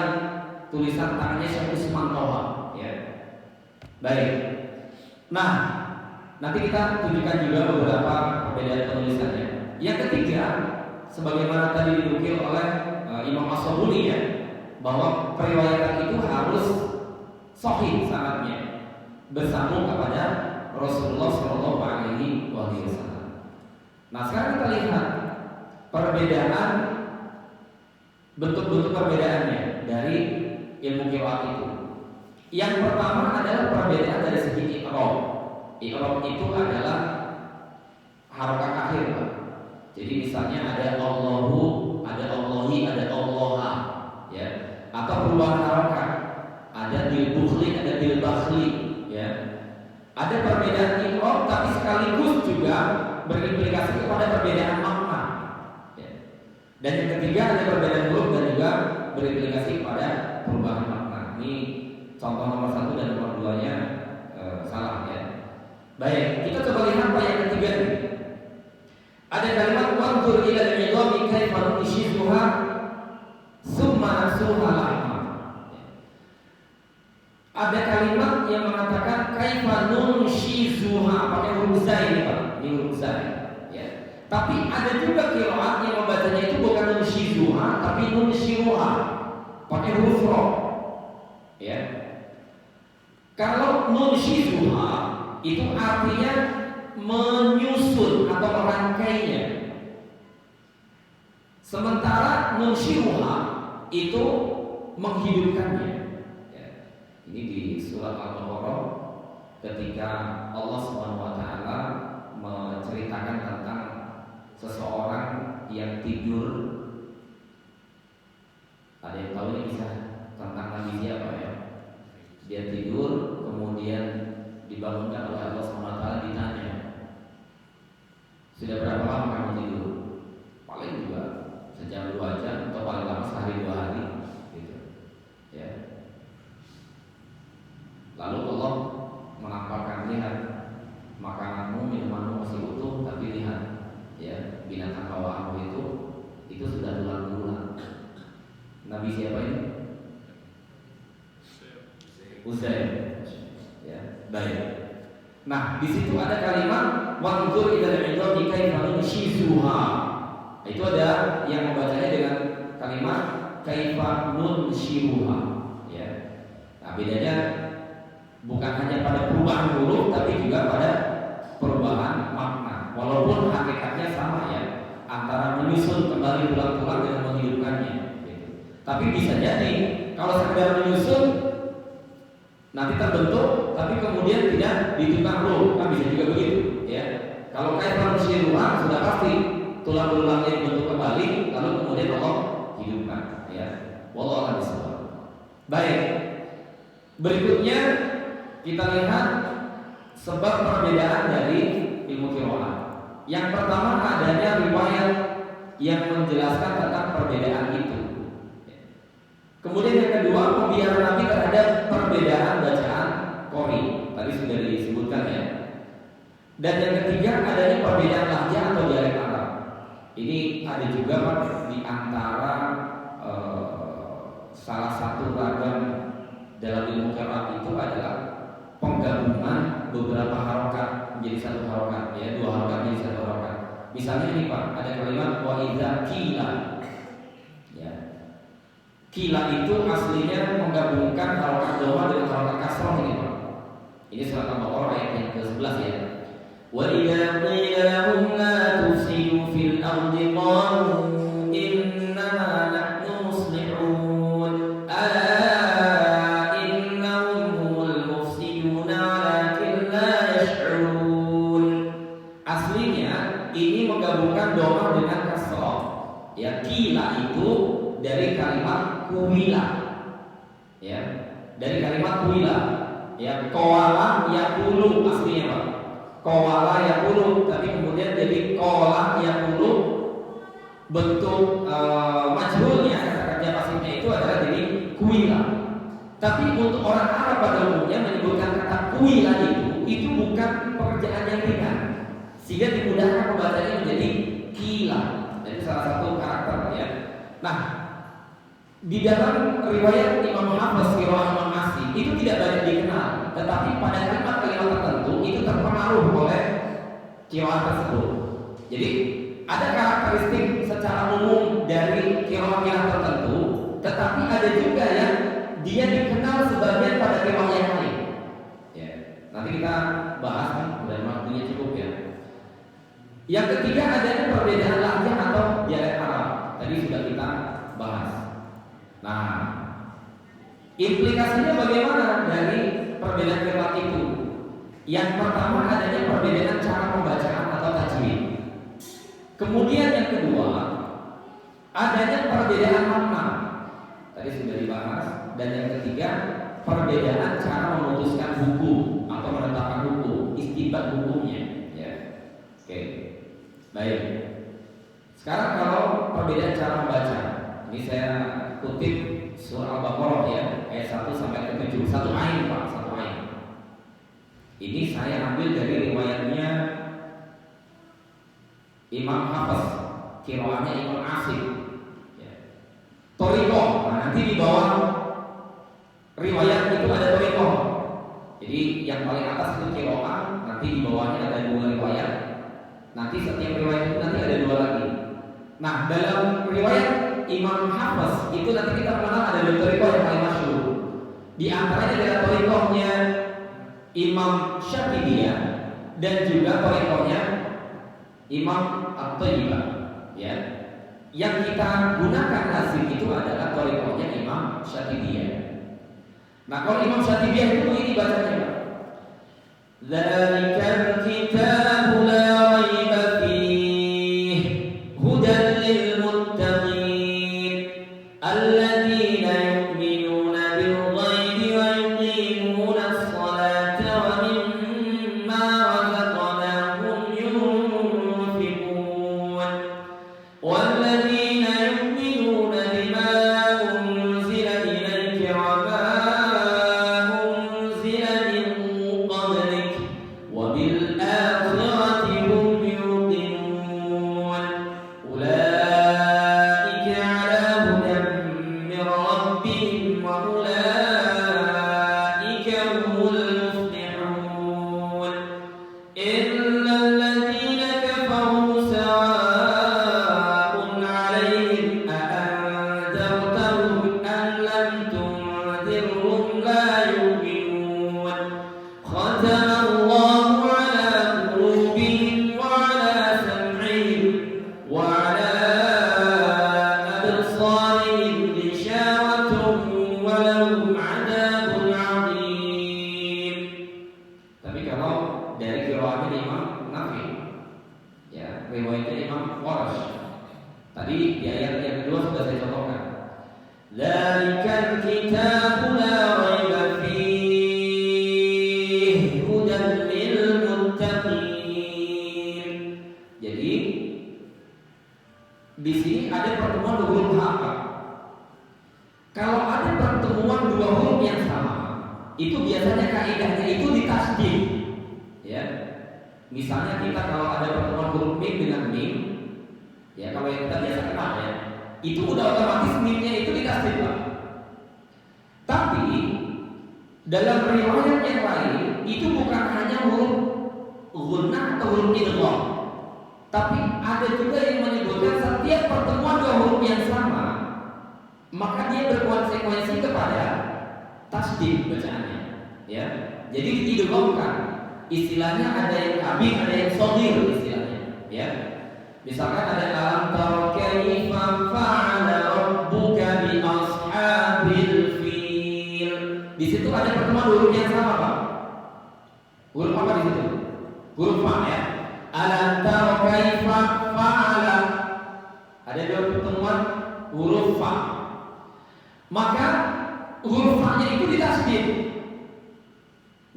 tulisan tangannya Syekh Utsman Toha. Ya. Baik. Nah, nanti kita tunjukkan juga beberapa perbedaan penulisannya. Yang ketiga, sebagaimana tadi dinukil oleh Imam As-Sabuni ya, bahwa periwayatan itu harus sahih sanadnya, bersambung kepada Rasulullah Shallallahu Alaihi Wasallam. Nah, sekarang kita lihat perbedaan, bentuk-bentuk perbedaannya dari ilmu qiraat itu. Yang pertama adalah perbedaan dari segi i'rab. I'rab itu adalah harokat akhir, Pak. Jadi misalnya ada Allahu, ada Allahi, ada Allaha, ya. Atau perubahan harokat. Ada bil bukhli, ada bil bakhli, ya. Ada perbedaan i'rab tapi sekaligus juga berimplikasi kepada perbedaan makna. Ya. Dan yang ketiga ada perbedaan huruf dan juga berimplikasi pada perubahan makna. Ini contoh nomor 1 dan nomor 2-nya salah ya. Baik, kita coba lihat apa yang ketiga ini. Ada kalimat wanzur ila al-'idami kaifa nunshizuha summa nasuha lahma. Ada kalimat yang mengatakan kaifa nunshizuha pakai huruf zai ini Pak. Ini huruf zai ya. Tapi ada juga qiraat yang membacanya itu bukan nunshizuha tapi nunshiruha pakai huruf ra. ya. Kalau nunshizuha itu artinya menyusun atau merangkainya. Sementara nunshiruha itu menghidupkannya. Ya. Ini di surat Al-Baqarah ketika Allah SWT menceritakan tentang seseorang yang tidur. Ada yang tahu ini kisah tentang Nabi siapa ya? Dia tidur, kemudian dibangunkan oleh Allah SWT, ditanya, sudah berapa lama kamu tidur? Paling juga sejam 2 jam atau paling lama sehari 2 hari, gitu. Ya. Lalu Allah menampakkan, lihat, makananmu, minumanmu masih utuh, tapi lihat, ya, binatang bawaanmu itu sudah tulang-tulang. Nabi siapa ini? Uzair. Ya, baik. Nah, di situ ada kalimat wanzur ila al-'idhami kaifa nunshizuha. Itu ada yang membacanya dengan kalimat kaifa nunshiruha. Ya. Nah, bedanya bukan hanya pada perubahan huruf tapi juga pada perubahan makna. Walaupun hakikatnya sama ya, antara menyusun kembali tulang-tulang dengan menghidupkannya. Tapi bisa jadi kalau sekedar menyusun nanti terbentuk, tapi kemudian tidak ditukar roh, kan bisa juga begitu, ya. Kalau kayak manusia ruang sudah pasti tulang-tulangnya dibentuk kembali, lalu kemudian Allah hidupkan, ya. Wallahu a'lam bishawab. Baik. Berikutnya kita lihat sebab perbedaan dari ilmu qiraah. Yang pertama adanya riwayat yang menjelaskan tentang perbedaan itu. Kemudian yang kedua, pembiaran Nabi terhadap perbedaan bacaan qori. Tadi sudah disebutkan ya. Dan yang ketiga adanya perbedaan lahjah atau dialek Arab. Ini ada juga Pak di antara salah satu ragam dalam ilmu qiraat itu adalah penggabungan beberapa harokat menjadi satu harokat, ya, 2 harokat menjadi satu harokat. Misalnya ini Pak, ada kalimat wa idza qila. Ya. Qila itu aslinya menggabungkan harokat dhamma dengan harokat kasrah ini Pak. Ini surat Al-Baqarah ayat yang ke-11 ya. Wa idza qila lahum la tufsidu fil ardi qalu innama nahnu muslihun innahum humul mufsiduna walakin la yash'urun. Aslinya ini menggabungkan dhamma dengan kasrah. Ya, qila itu dari kalimat kuwila, ya, dari kalimat kuwila, ya, qawala yaqulu aslinya Pak, qawala yaqulu, tapi kemudian jadi qala yaqulu, bentuk majhulnya kata kerja pasifnya itu adalah jadi kuwila. Tapi untuk orang Arab pada umumnya menyebutkan kata kuwila itu bukan pekerjaan yang ringan, sehingga dimudahkan pembacanya menjadi kila. Jadi salah satu karakter ya. Nah, di dalam riwayat Imam Hafiz qiraah Imam Asim itu tidak banyak dikenal, tetapi pada kalimat-kalimat tertentu itu terpengaruh oleh qiraah tersebut. Jadi ada karakteristik secara umum dari qiraah tertentu, tetapi ada juga yang dia dikenal sebagian pada qiraah yang lain. Ya, nanti kita bahas kan, dan waktunya cukup ya. Yang ketiga adanya perbedaan lahjah atau dialek Arab. Tadi sudah kita bahas. Nah, implikasinya bagaimana dari perbedaan qiraat itu? Yang pertama adanya perbedaan cara pembacaan atau tajwid. Kemudian yang kedua adanya perbedaan makna. Tadi sudah dibahas. Dan yang ketiga perbedaan cara memutuskan hukum atau menetapkan hukum, istinbat hukumnya. Ya, oke, baik. Sekarang kalau perbedaan cara membaca, ini saya kutip surah Al-Baqarah ya, ayat 1 sampai ke 7. Satu ain Pak, satu ain. Ini saya ambil dari riwayatnya Imam Hafiz, qiraatnya Imam Asim. Ya. Thoriqah. Nah, nanti di bawah riwayat itu ada thoriqah. Jadi yang paling atas itu qiraat, nanti di bawahnya ada 2 riwayat. Nanti setiap riwayat itu nanti ada 2 lagi. Nah, dalam riwayat Imam Hafiz itu nanti kita mengenal ada 2 thoriqah yang paling masyhur. Di antaranya adalah thariqahnya Imam Syatibiyah dan juga thariqahnya Imam At-Thayyibah, ya. Yang kita gunakan lazim itu adalah thariqahnya Imam Syatibiyah. Nah, kalau Imam Syatibiyah itu ini bacanya, Pak. Dzalikal kitabu la raiba fihi hudan lil muttaqin alladzina yu'minuna bil ghaibi wa yuqimuna as-salata wa mimma razaqnahum yunfiqun walladzina yu'minuna bima unzila ilayka wa ma unzila min qablik wa bil akhirati hum yuqinun ulaika ala hudan min rabbihim wa ulaika humul muflihun innal ladzina kafaru sawa'un 'alaihim a anzartahum am lam tunzirhum la yu'minun khatama Allahu 'ala qulubihim wa 'ala sam'ihim wa 'ala absarihim ghishawatun wa lahum 'adzabun 'adzim. Tapi kalau dari qiraatnya Imam Nafi, ya, riwayatnya Imam Warsh. Tadi di ayat yang kedua sudah saya contohkan. Dzalikal kitabu la raiba fihi hudan lil muttaqin. Jadi di sini ada pertemuan dua huruf apa? Kalau ada pertemuan dua huruf yang sama, itu biasanya kaidahnya itu ditasdid. Ya. Misalnya kita kalau ada pertemuan huruf mim dengan mim, ya kalau yang kita biasa kenal ya, itu udah otomatis mimnya itu ditasdid, Pak. Tapi dalam riwayat yang lain itu bukan hanya huruf gunnah atau huruf idgham, tapi ada juga yang menyebutkan setiap pertemuan dua huruf yang sama, maka dia berkonsekuensi kepada tasdid bacaannya, ya. Jadi diidghamkan. Istilahnya ada yang kabih, ada yang shaghir istilahnya, ya. Misalkan ada alam tara kaifa fa'ala rabbuka bi ashabil fil. Di situ ada pertemuan huruf yang sama, Pak. Huruf apa di situ? Huruf fa, ya. Alam tara kaifa fa'ala. Ada dua pertemuan huruf fa. Maka huruf fa-nya itu ditasdid.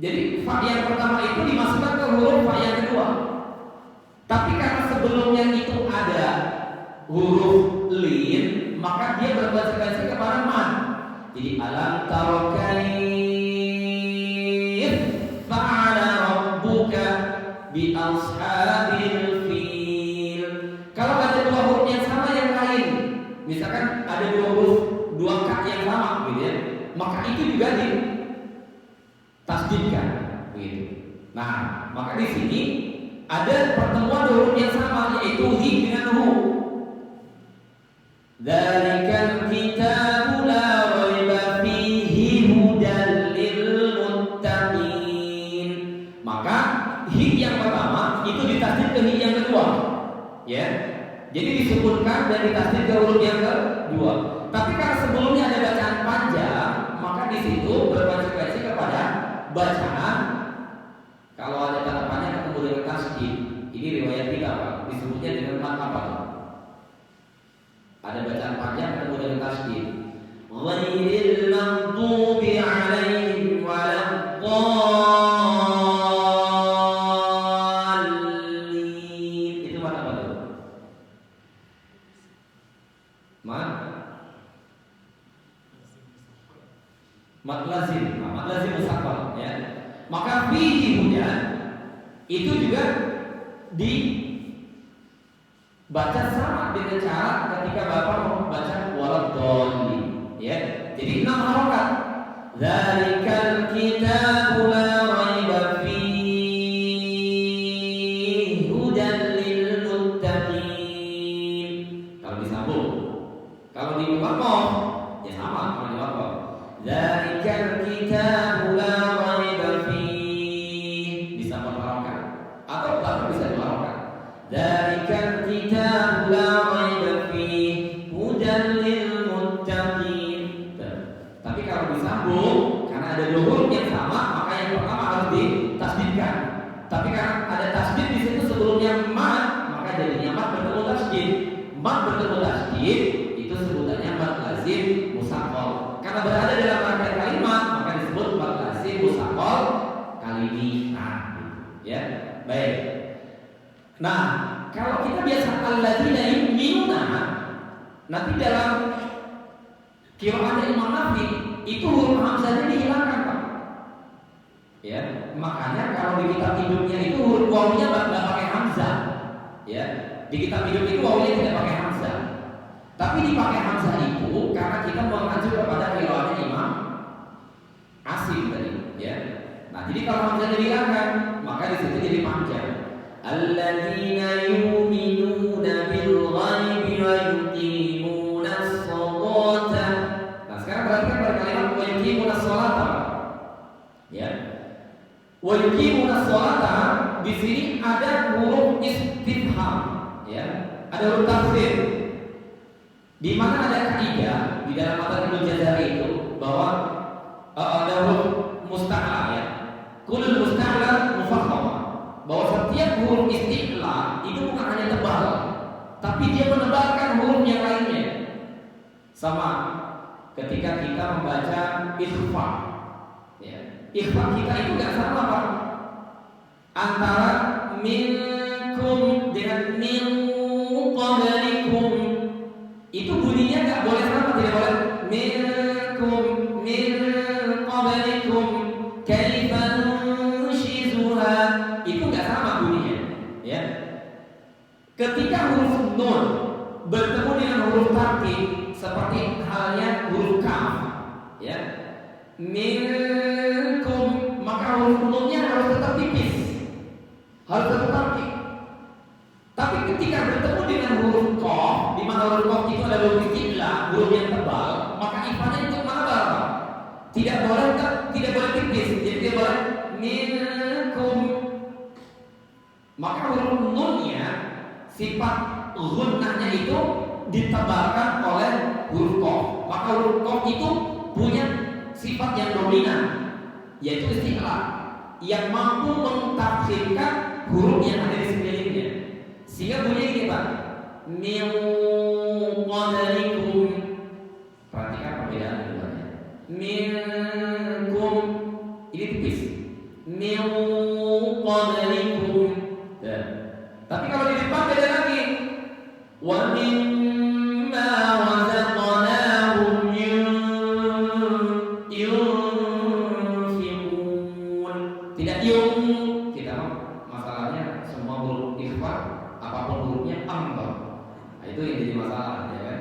Jadi fa yang pertama itu dimasukkan ke huruf fa yang kedua. Tapi karena sebelumnya itu ada huruf lin, maka dia berkonsekuensi kepada man. Jadi alam tara kaif fa'ala rabbuka bi ashabil fil. Kalau ada dua huruf yang sama yang lain, misalkan ada dua huruf dua kata yang sama gitu ya, maka itu juga ditasdidkan begitu. Nah, maka di sini ada pertemuan huruf yang sama, yaitu hi dengan hu. Dzalikal kitabu la raiba fihi hudan lil muttaqin. Maka hi yang pertama itu ditasdid ke hi yang kedua, ya. Jadi disebutkan dan ditasdid ke huruf yang kedua. Tapi karena sebelumnya ada bacaan panjang, maka di situ berkonsekuensi kepada bacaan. Kalau ada kata panjang ketemu dengan tasdid, ini riwayat kita, Pak. Disebutnya dengan mat apa tuh? Ada bacaan panjang ketemu dengan tasdid. Ghairil maghdubi 'alaihim waladdallin. Itu mat apa tuh? Mat lazim. Mat lazim musaqqal, ya. Maka fihi hudan itu juga dibaca sama dengan cara ketika Bapak membaca waladdallin, ya. Jadi 6 harokat. Dzalikal kitabu la raiba fihi hudan lil muttaqin. Kalau disambung, kalau di waqaf ya sama kalau di waqaf. Dzalikal la raiba fihi hudan lil muttaqin. Tapi kalau disambung karena ada dua huruf yang sama, maka yang pertama harus ditasdidkan. Tapi karena ada tasdid di situ sebelumnya mad, maka jadinya mad bertemu tasdid. Mad bertemu tasdid itu sebutannya mad lazim musaqqal. Karena berada dalam rangkaian kalimat, maka disebut mad lazim musaqqal kalimi. Nah, ya. Baik. Nah, kalau kita biasa alladzina yu'minuna, nanti dalam qiraatnya Imam Nafi itu huruf hamzahnya dihilangkan, Pak. Ya, makanya kalau di kitab hidupnya itu huruf wawunya enggak pakai hamzah. Ya, di kitab hidup itu wawunya tidak pakai hamzah. Tapi dipakai hamzah itu karena kita mengacu kepada qiraatnya Imam Asim tadi, ya. Nah, jadi kalau hamzahnya dihilangkan, maka di situ jadi panjang. Alladzina yu'minuna bil ghaibi wa yuqimunas sholata. Nah, sekarang perhatikan pada kalimat wa yuqimunas sholata. Ya. Wa yuqimunas sholata di sini ada huruf istifham, ya. Ada huruf tafsir. Di mana ada kaidah di dalam matan Ibnu Jazari itu bahwa ada huruf musta'la, ya. Kulul musta'la mufakhama. Bahwa setiap huruf isti'la itu bukan hanya tebal, tapi dia menebalkan huruf yang lainnya. Sama ketika kita membaca ikhfa, ya. Ikhfa kita itu enggak sama, Pak. Antara minkum dengan min qablikum itu bunyinya enggak boleh sama, tidak boleh. Minkum min qablikum kaifa nunshizuha, itu enggak sama bunyinya, ya. Ketika huruf nun bertemu dengan huruf tarkib seperti halnya huruf kaf, ya. Minkum, maka huruf nunnya harus tetap tipis, harus tetap tarkib. Tapi ketika bertemu dengan huruf qaf, di mana huruf qaf itu ada huruf isti'la, huruf yang tebal, maka ifanya itu menebal. Tidak boleh tipis, jadi dia boleh minkum. Maka huruf nunnya sifat gunnahnya itu ditebalkan oleh huruf qaf. Maka huruf qaf itu punya sifat yang dominan, yaitu isti'la, yang mampu mentafsirkan huruf yang ada di sekelilingnya. Sehingga bunyi ini, Pak. Min qablikum. Perhatikan perbedaan keduanya. Minkum ini tipis. Min qablikum. Tapi kalau di depan beda lagi. Wa mimma razaqnahum yunfiqun. Tidak yung. Kita masalahnya semua huruf ikhfa, apapun hurufnya ambar. Nah, itu yang jadi masalah, ya kan?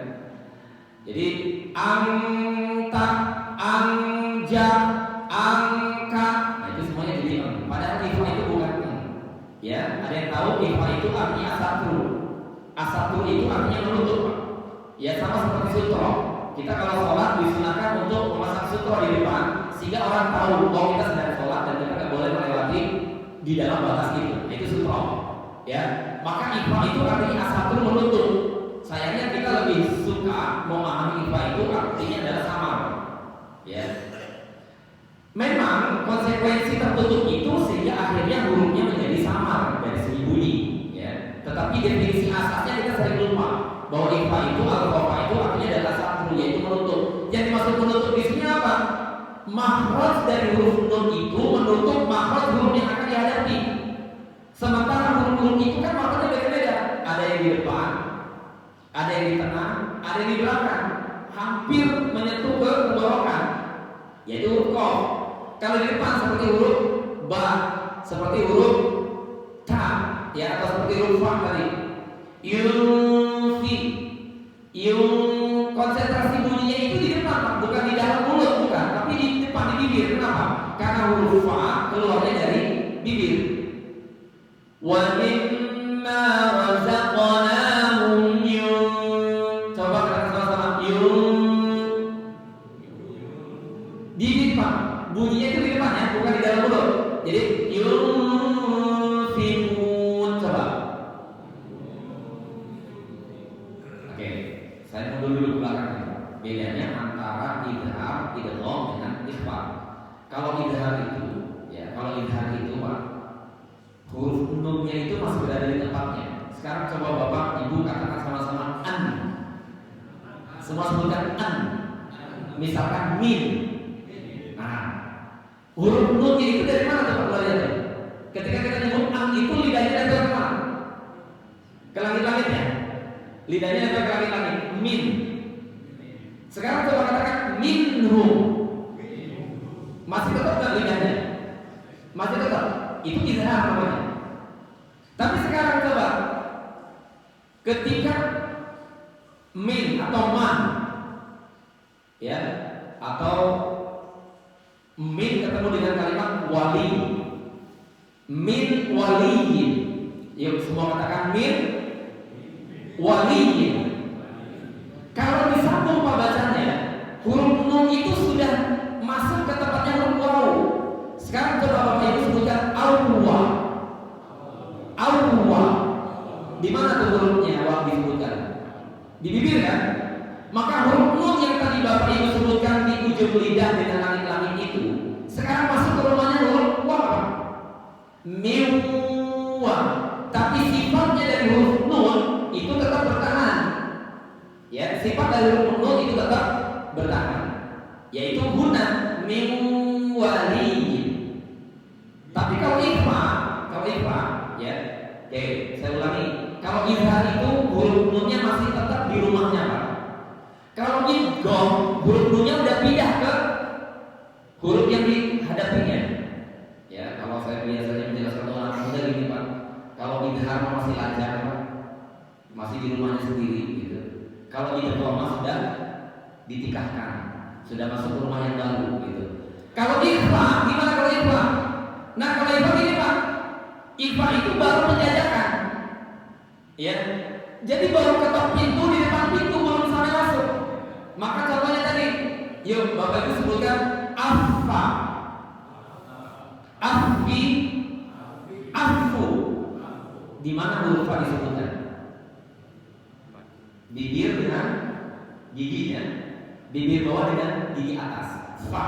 Jadi anta, anja, angka, nah itu semuanya jadi padahal ikhfa itu bukan ya. Ada yang tahu ikhfa itu artinya asatru. Asatru itu artinya menutup. Ya sama seperti sutro. Kita kalau sholat disunahkan untuk memasang sutro di depan sehingga orang tahu bahwa kita sedang sholat dan kita tidak boleh melewati di dalam batas itu. Nah, itu sutro. Ya, maka ikhfa itu artinya asatru menutup. Sayangnya kita lebih suka memahami ikhfa itu artinya adalah samar. Ya. Memang konsekuensi tertutup itu sehingga akhirnya hurufnya menjadi samar dari segi bunyi, ya. Tetapi definisi asasnya kita sering lupa bahwa ikhfa itu al-qafa itu artinya adalah satu, yaitu menutup. Yang dimaksud menutup di sini apa? Makhraj dari huruf nun itu menutup makhraj huruf yang akan dihadapi. Sementara huruf-huruf itu kan makhrajnya beda-beda. Ada yang di depan, ada yang di tengah, ada yang di belakang, hampir menyentuh ke tenggorokan, yaitu huruf qaf. Kalau di depan seperti huruf ba, seperti huruf ta, ya, atau seperti huruf fa tadi. Yunfi, konsentrasi bunyinya itu di depan, bukan di dalam mulut, bukan, tapi di depan di bibir. Kenapa? Karena huruf fa keluarnya dari bibir. Wa mimma razaqnahum yun. Coba katakan sama-sama yun. Di depan, bunyinya itu di depan, ya, bukan di dalam mulut. Jadi yunfiqun. Coba. Oke, saya mundur dulu ke belakang. Bedanya antara idhar, idgham dengan ikhfa. Kalau idhar itu, ya, kalau idhar itu Pak, huruf nunnya itu masih berada di tempatnya. Sekarang coba Bapak Ibu katakan sama-sama an. Semua sebutkan an. Misalkan min. Nah, huruf nunnya itu dari mana tuh Pak? Lihat. Ketika kita nyebut an itu lidahnya dari mana? Ke langit-langit ya. Lidahnya nempel ke langit-langit. Min. Sekarang coba katakan minhum. Masih tetap nggak lidahnya? Masih tetap. Itu idhar namanya. Tapi sekarang coba ketika min atau man, ya, atau min ketemu dengan kalimat wali, min waliyin. Yuk semua katakan min waliyin. Kalau disambung Pak bacanya, huruf nun itu sudah masuk ke tempatnya huruf waw. Sekarang coba Bapak Ibu sebutkan awwa. Awwa. Di mana tuh hurufnya waw disebutkan? Di bibir kan? Maka huruf nun yang tadi Bapak Ibu sebutkan di ujung lidah dengan langit-langit itu, sekarang masuk ke rumahnya huruf waw. Miwa. Tapi sifatnya dari huruf nun itu tetap bertahan. Ya, sifat dari huruf nun itu tetap bertahan, yaitu guna min waliyin. Tapi kalau ikhfa, ya, oke, saya ulangi. Kalau idhar itu huruf nunnya masih tetap di rumahnya Pak. Kalau idgham, huruf nunnya udah pindah ke huruf yang dihadapinya. Ya, kalau saya biasanya menjelaskan orang muda gini Pak. Kalau idhar masih lancar Pak, masih di rumahnya sendiri gitu. Kalau idgham sudah ditikahkan, sudah masuk ke rumah yang baru gitu. Kalau ikhfa, gimana kalau ikhfa? Nah kalau ikhfa ini Pak, ikhfa itu baru penjajakan, ya. Jadi baru ketok pintu, di depan pintu belum sampai masuk. Maka contohnya tadi, yuk Bapak Ibu sebutkan affa, affi, affu. Di mana huruf fa disebutkan? Bibir dengan giginya, bibir bawah dengan gigi atas, fa.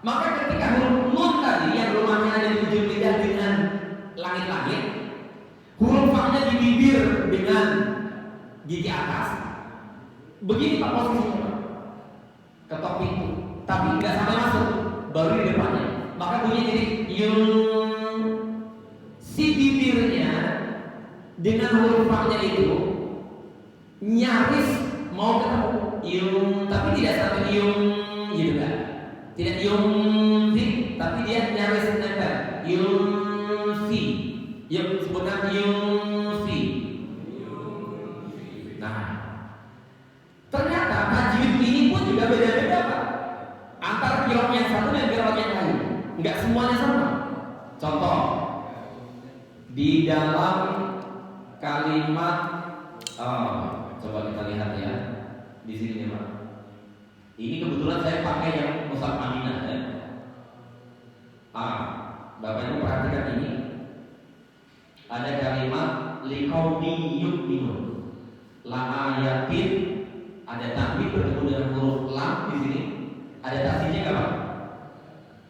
Maka ketika huruf nun tadi yang rumahnya ada di ujung lidah dengan langit-langit, huruf fa-nya di bibir dengan gigi atas. Begini Pak posisinya, ketok pintu, tapi nggak sampai masuk, baru di depannya. Maka bunyi jadi yung. Si bibirnya dengan huruf fa-nya itu nyaris mau ketemu yung, tapi tidak sampai yung gitu kan? Tidak yung si, tapi dia nyaris nempel yung si. Yuk sebutkan yung si. Nah, ternyata tajwid ini pun juga beda-beda Pak. Antara qiraat yang satu dan qiraat yang lain, nggak semuanya sama. Contoh, di dalam kalimat coba kita lihat ya di sini Pak. Ini kebetulan saya pakai yang Mushaf Madinah ya. Bapak Ibu perhatikan ini. Ada kalimat liqaumi yu'minun. La ayatin, ada tanwin bertemu dengan huruf lam di sini. Ada tasihnya enggak Pak?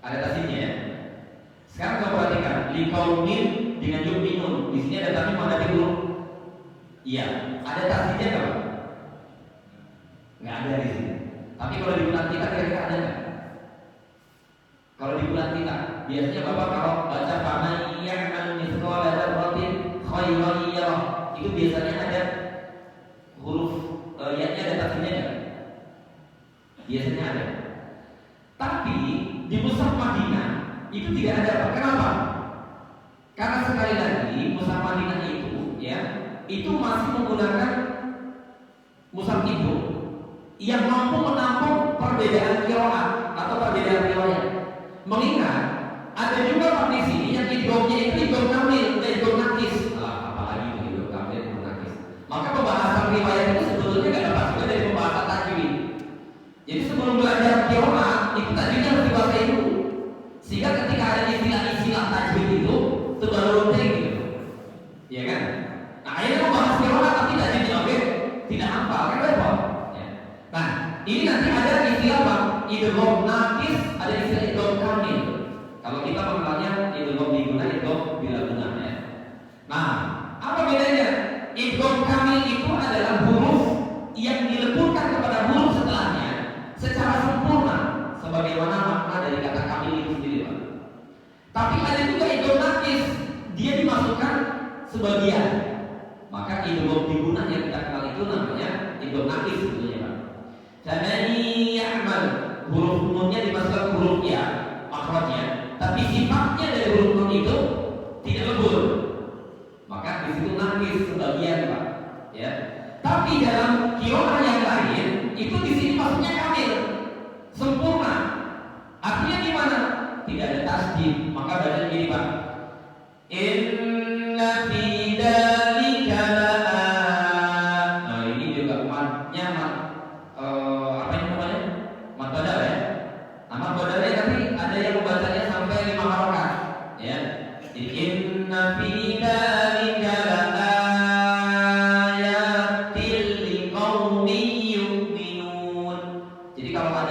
Ada tasihnya ya. Sekarang coba perhatikan liqaumin dengan yu'minun. Di sini ada tanwin menghadapi huruf. Iya, ada tasihnya enggak Pak? Enggak ada di sini. Tapi kalau di bulan kita kira-kira ada nggak? Kalau di bulan kita, biasanya Bapak kalau baca faman ya'mal mithqala dzarratin khairan yarah, itu biasanya ada huruf ya-nya, ada tasihnya nggak? Biasanya ada. Tapi di Mushaf Madinah itu tidak ada Pak. Kenapa? Karena sekali lagi Mushaf Madinah itu ya, itu masih menggunakan mushaf ibu yang mampu menampung perbedaan qiraat atau perbedaan riwayat. Mengingat ada juga Pak di sini yang idghamnya itu idgham kamil, idgham nakis. Apalagi itu idgham kamil, idgham nakis. Maka pembahasan riwayat itu sebetulnya nggak lepas juga dari pembahasan tajwid. Jadi sebelum belajar qiraat itu tajwidnya harus dikuasai dulu. Sehingga ketika ada istilah-istilah tajwid itu baru penting gitu. Iya kan? Nah, akhirnya membahas qiraat tapi tajwidnya oke, tidak hafal. ini nanti ada istilah apa? Idgham naqis, ada istilah idgham kamil. Kalau kita mengenalnya idgham biguna, idgham bila guna ya. Nah, apa bedanya? Idgham kamil itu adalah huruf yang dilebutkan kepada huruf setelahnya secara sempurna, sebagaimana makna dari kata kamil itu sendiri, Pak. Tapi ada juga idgham naqis, dia dimasukkan sebagian. Maka idgham biguna yang kita kenal itu namanya idgham naqis sebetulnya, Pak. Famani ya'mal, huruf nunnya dimasukkan ke huruf ya, makhrajnya, tapi sifatnya dari huruf nun itu tidak lebur. Maka di situ naqis sebagian, Pak. Ya. Tapi dalam qiraah yang lain itu di sini maksudnya kamil, sempurna. Artinya gimana? Tidak ada tasdid, maka bacanya gini, Pak. Inna fi dzalika la. Nah, ini juga matnya apa yang namanya? Mat badal ya. Nah, mat badalnya tapi ada yang membacanya sampai 5 harokat, ya. Inna fi dzalika la ayatil liqaumin yu'minun. Jadi kalau ada